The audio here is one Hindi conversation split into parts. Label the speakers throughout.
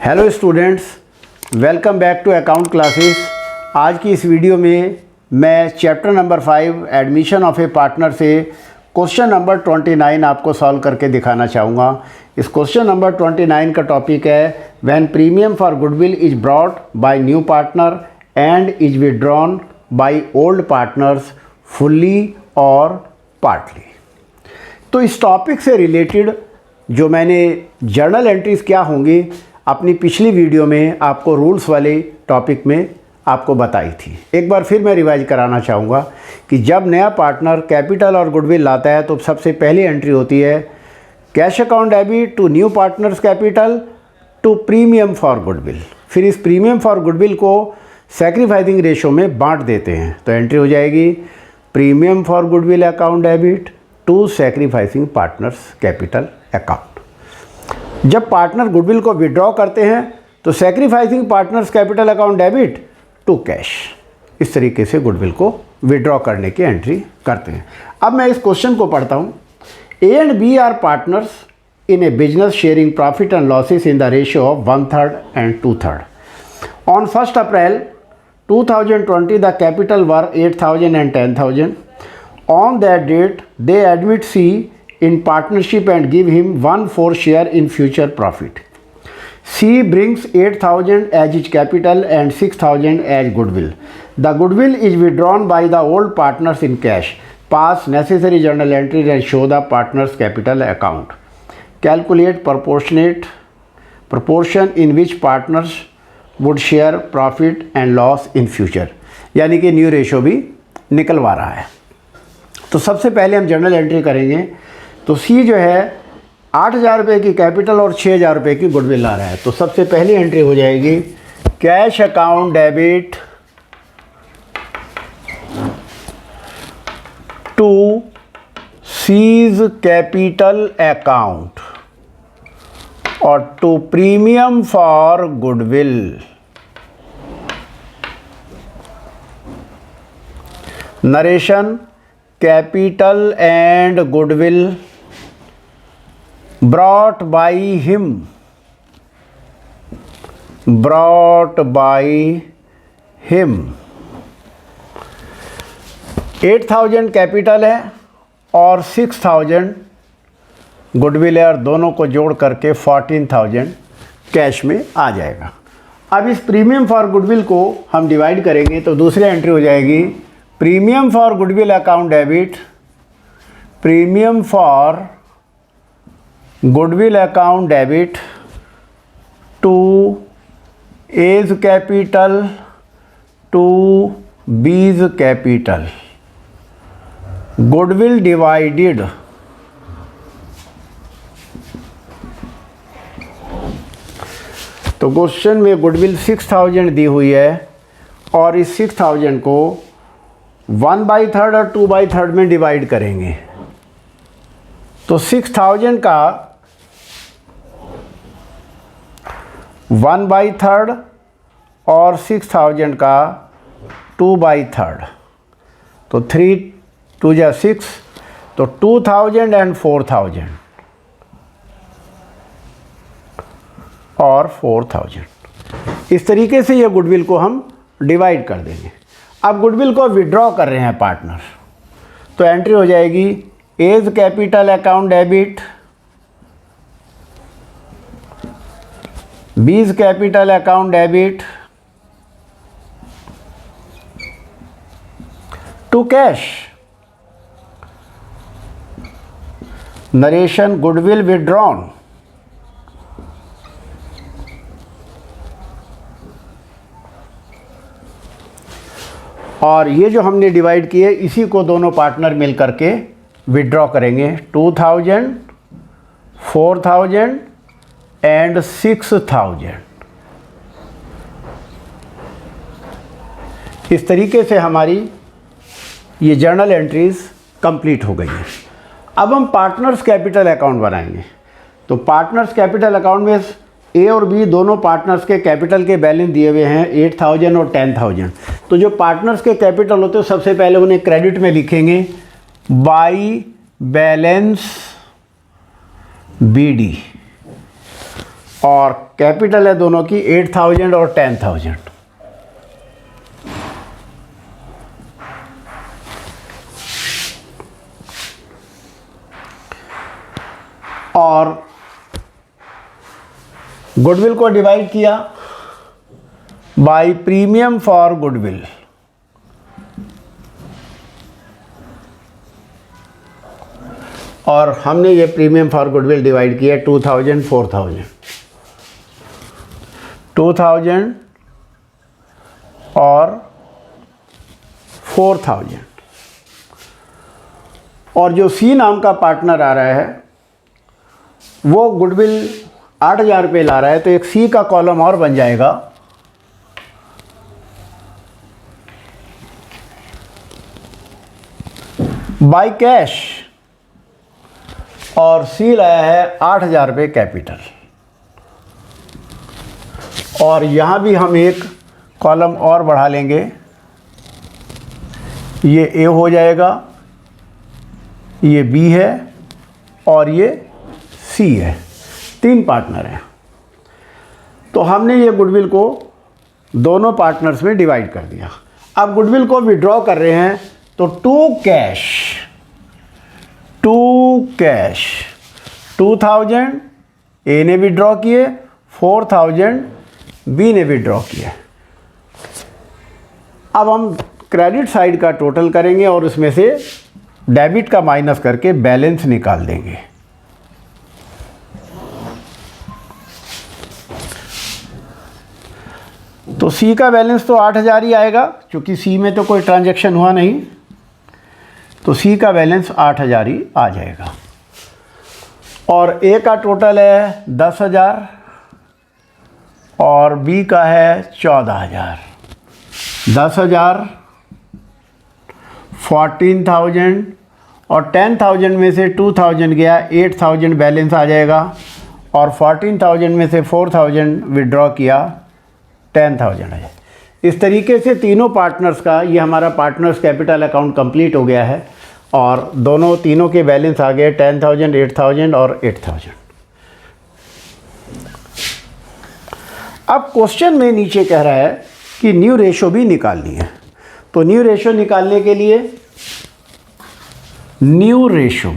Speaker 1: Hello students, welcome back to account classes. आज की इस वीडियो में मैं chapter number 5 admission of a partner से क्वेश्चन नंबर 29 आपको सॉल्व करके दिखाना चाहूँगा। इस क्वेश्चन नंबर 29 का टॉपिक है when premium for goodwill is brought by new partner and is withdrawn by old partners fully और पार्टली। तो इस टॉपिक से रिलेटेड जो मैंने जर्नल एंट्रीज क्या होंगी अपनी पिछली वीडियो में आपको रूल्स वाले टॉपिक में आपको बताई थी। एक बार फिर मैं रिवाइज कराना चाहूँगा कि जब नया पार्टनर कैपिटल और गुडविल लाता है तो सबसे पहली एंट्री होती है cash account debit to new partners capital to premium for goodwill. फिर इस प्रीमियम फॉर गुडविल को सैक्रिफाइसिंग रेशो में बांट देते हैं तो एंट्री हो जाएगी premium for goodwill account debit to sacrificing partners capital account. जब पार्टनर गुडविल को विड्रॉ करते हैं तो sacrificing partners capital account debit to cash. इस तरीके से गुडविल को विड्रॉ करने की एंट्री करते हैं। अब मैं इस क्वेश्चन को पढ़ता हूँ। A and B are partners in a business sharing profit and losses in the ratio of 1/3 and 2/3। On 1 April 2020 the capital were 8,000 and 10,000. On that date they admit C in partnership and give him 1/4 share in future profit. C brings 8,000 as his capital and 6,000 as goodwill. The goodwill is withdrawn by the old partners in cash. Pass necessary journal entries and show the partners capital account. Calculate proportion in which partners would share profit and loss in future. यानी कि न्यू रेशो भी निकलवा रहा है। तो सबसे पहले हम जर्नल एंट्री करेंगे। तो सी जो है 8,000 रुपये की कैपिटल और 6,000 रुपये की गुडविल ला रहा है। तो सबसे पहली एंट्री हो जाएगी cash account debit to C's capital account और to premium for goodwill. Narration capital and goodwill brought by him 8,000 capital है और 6,000 गुडविल है और दोनों को जोड़ करके 14,000 कैश में आ जाएगा। अब इस प्रीमियम फॉर गुडविल को हम डिवाइड करेंगे तो दूसरी एंट्री हो जाएगी premium for goodwill account debit premium for goodwill account debit to A's capital to B's capital goodwill divided तो क्वेश्चन में गुडविल 6,000 दी हुई है और इस 6,000 को 1/3 और 2/3 में डिवाइड करेंगे तो 6,000 का 1/3 और 6,000 का 2/3 तो 3 2 जा 6 तो 2,000 and 4,000 और 4,000। इस तरीके से ये गुडविल को हम डिवाइड कर देंगे। अब गुडविल को विड्रॉ कर रहे हैं पार्टनर तो एंट्री हो जाएगी A's capital account debit B's capital account debit to cash. Narration goodwill withdrawn और ये जो हमने डिवाइड किए इसी को दोनों पार्टनर मिल करके विड्रॉ करेंगे 2,000 4,000 एंड 6,000। इस तरीके से हमारी ये जर्नल एंट्रीज कंप्लीट हो गई हैं। अब हम पार्टनर्स कैपिटल अकाउंट बनाएंगे। तो पार्टनर्स कैपिटल अकाउंट में ए और बी दोनों पार्टनर्स के कैपिटल के बैलेंस दिए हुए हैं 8,000 और 10,000। तो जो पार्टनर्स के कैपिटल होते हैं सबसे पहले उन्हें क्रेडिट में लिखेंगे बाई बैलेंस BD और कैपिटल है दोनों की 8,000 और 10,000। और गुडविल को डिवाइड किया बाय प्रीमियम फॉर गुडविल। और हमने ये प्रीमियम फॉर गुडविल डिवाइड किया 2,000 4,000, 2,000 और 4,000। और जो सी नाम का पार्टनर आ रहा है वो गुडविल 8,000 रुपये ला रहा है, तो एक सी का कॉलम और बन जाएगा। बाय कैश, और सी लाया है 8,000 रुपये कैपिटल। और यहाँ भी हम एक कॉलम और बढ़ा लेंगे, ये ए हो जाएगा, ये बी है और ये सी है। 3 पार्टनर हैं। तो हमने ये गुडविल को दोनों पार्टनर्स में डिवाइड कर दिया। अब गुडविल को विड्रॉ कर रहे हैं, तो टू कैश 2,000 ए ने विड्रॉ किए, 4,000 बी ने विड्रॉ किए। अब हम क्रेडिट साइड का टोटल करेंगे और उसमें से डेबिट का माइनस करके बैलेंस निकाल देंगे। तो सी का बैलेंस तो 8,000 ही आएगा, क्योंकि सी में तो कोई ट्रांजैक्शन हुआ नहीं, तो सी का बैलेंस 8,000 ही आ जाएगा। और ए का टोटल है 10,000 और बी का है 14,000। 10,000, 14,000 और 10,000 में से 2,000 गया, 8,000 बैलेंस आ जाएगा। और 14,000 में से 4,000 विड्रॉ किया, 10,000 है। इस तरीके से तीनों पार्टनर्स का ये हमारा पार्टनर्स कैपिटल अकाउंट कंप्लीट हो गया है और तीनों के बैलेंस आ गए 10,000, 8,000 और 8,000। अब क्वेश्चन में नीचे कह रहा है कि न्यू रेशो भी निकालनी है। तो न्यू रेशो निकालने के लिए न्यू रेशो,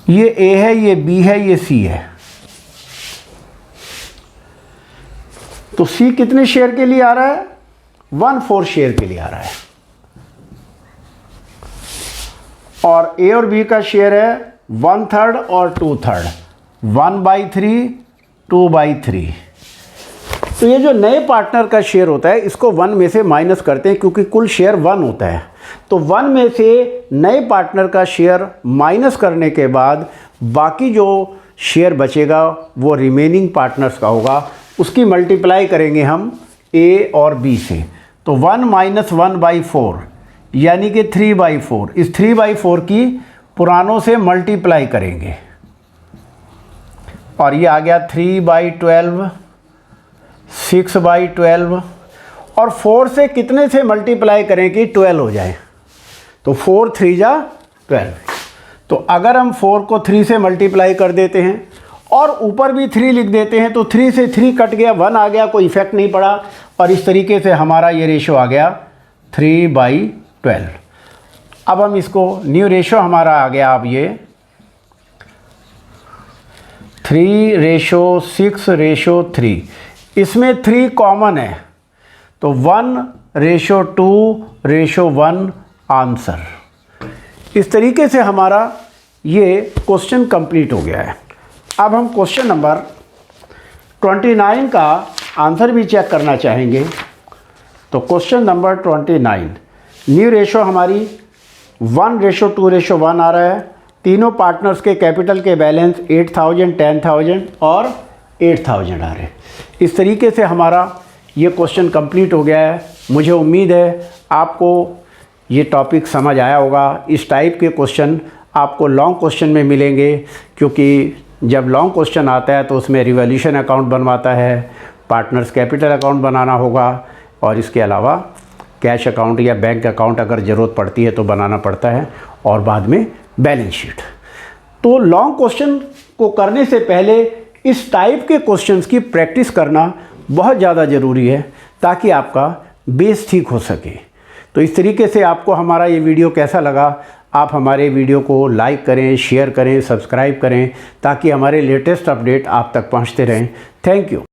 Speaker 1: ये ए है, ये बी है, ये सी है। तो सी कितने शेयर के लिए आ रहा है? 1/4 शेयर के लिए आ रहा है। और ए और बी का शेयर है 1/3 और 2/3, 1/3, 2/3। तो ये जो नए पार्टनर का शेयर होता है इसको 1 में से माइनस करते हैं, क्योंकि कुल शेयर 1 होता है। तो 1 में से नए पार्टनर का शेयर माइनस करने के बाद बाकी जो शेयर बचेगा वो रिमेनिंग पार्टनर्स का होगा, उसकी मल्टीप्लाई करेंगे हम ए और बी से। तो 1 - 1/4 यानी कि 3/4। इस 3/4 की पुरानों से मल्टीप्लाई करेंगे और ये आ गया 3/12, 6/12। और 4 से कितने से मल्टीप्लाई करें कि 12 हो जाए? तो 4 × 3 = 12। तो अगर हम 4 को 3 से मल्टीप्लाई कर देते हैं और ऊपर भी 3 लिख देते हैं तो 3 से 3 कट गया, 1 आ गया, कोई इफेक्ट नहीं पड़ा। और इस तरीके से हमारा ये रेशो आ गया 3/12। अब हम इसको न्यू रेशो हमारा आ गया, अब ये 3:6:3। इसमें 3 कॉमन है, तो 1:2:1 आंसर। इस तरीके से हमारा ये क्वेश्चन कंप्लीट हो गया है। अब हम क्वेश्चन नंबर 29 का आंसर भी चेक करना चाहेंगे। तो क्वेश्चन नंबर 29, न्यू रेशो हमारी 1:2:1 आ रहा है। तीनों पार्टनर्स के कैपिटल के बैलेंस 8,000, 10,000 और 8,000 आ रहे हैं। इस तरीके से हमारा ये क्वेश्चन कंप्लीट हो गया है। मुझे उम्मीद है आपको ये टॉपिक समझ आया होगा। इस टाइप के क्वेश्चन आपको लॉन्ग क्वेश्चन में मिलेंगे, क्योंकि जब लॉन्ग क्वेश्चन आता है तो उसमें रिवॉल्यूशन अकाउंट बनवाता है, पार्टनर्स कैपिटल अकाउंट बनाना होगा और इसके अलावा कैश अकाउंट या बैंक अकाउंट अगर ज़रूरत पड़ती है तो बनाना पड़ता है, और बाद में बैलेंस शीट। तो लॉन्ग क्वेश्चन को करने से पहले इस टाइप के क्वेश्चंस की प्रैक्टिस करना बहुत ज़्यादा ज़रूरी है, ताकि आपका बेस ठीक हो सके। तो इस तरीके से आपको हमारा ये वीडियो कैसा लगा, आप हमारे वीडियो को लाइक करें, शेयर करें, सब्सक्राइब करें, ताकि हमारे लेटेस्ट अपडेट आप तक पहुंचते रहें। Thank you.